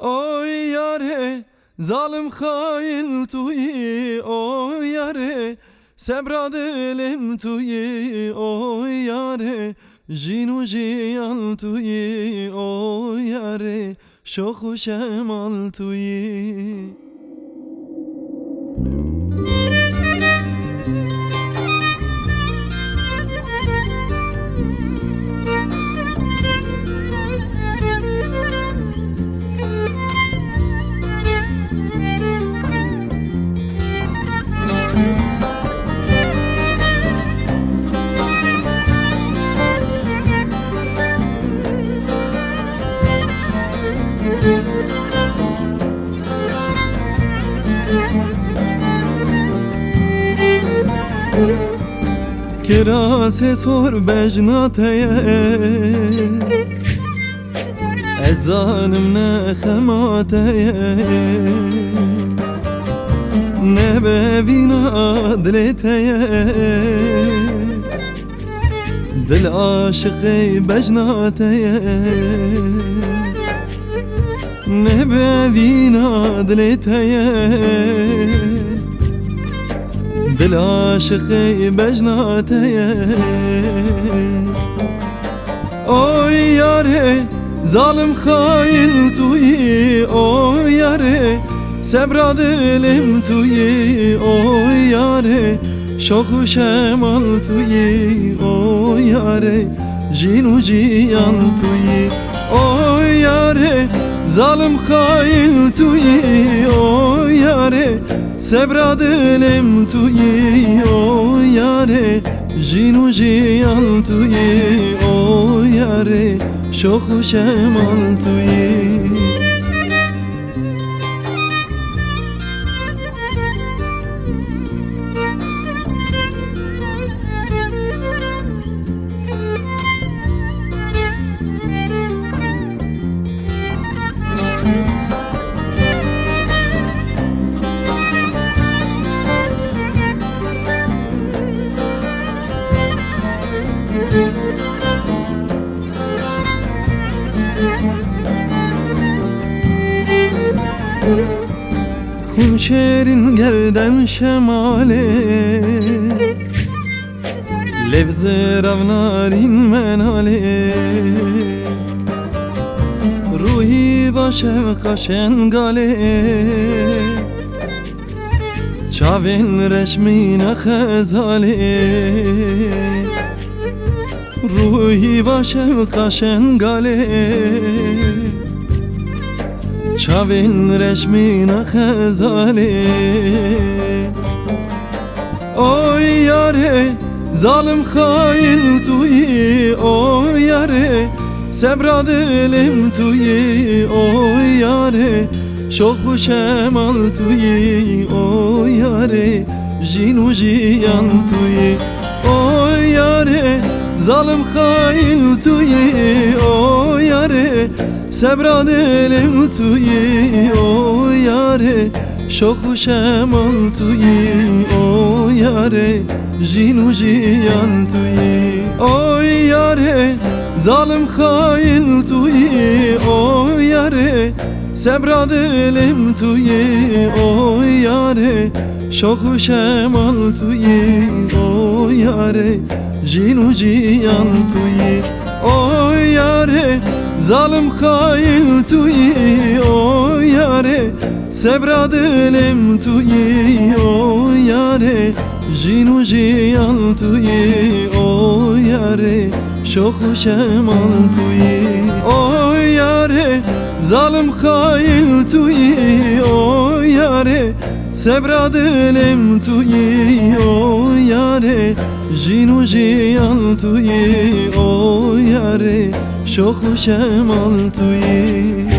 Oy yare zalim hain tuyi, oy yare sebra dilim tuyi, oy yare jinu jiyan tuyi, oy yare şoku şemal tuyi. Kirase sor bejnateye, ezanım ne hemateye, ne bevina dileteye, dil aşıkı bejnateye, ne bevina dileteye, dil aşıkı bejnateye. Oy yare zalim hain tuyi, oy yare sebra dilim tuyi, oy yare şoku şemal tuyi, oy yare jinu jiyan tuyi. Oy yare zalim hain tuyi, oy yare sebra dilim tuyi, oy yare jinu jiyan tuyi, oy yare şoku şemal tuyi. Hunşerin gerden şemale, levze ravnarin menale, ruhi başev kaşen gale, çavin reşmine khezale, ruhi başev kaşen gale, çavin reşmine khezale. Oy yare zalim hain tuyi, oy yare sebra dilim tuyi, oy yare şoku şemal tuyi, oy yare jinu jiyan tuyi. Oy yare zalim hain tuyi, oy yare sebra dilim tuyi, oy yare şoku şemal tuyi, oy yare jinu jiyan tuyi. Oy yare zalim hain tuyi, oy yare sebra dilim tuyi, oy yare şoku şemal tuyi, oy yare jinu jiyan tuyi. Oy yare zalim hain tuyi, oy yare sebra dilim tuyi, oy yare jinu jiyan tuyi, oy yare şoku şemal tuyi. Oy yare zalim hain tuyi, oy yare sebra dilim tuyi, oy yare jinu jiyan tuyi, oy yare şoku şemal tuyi.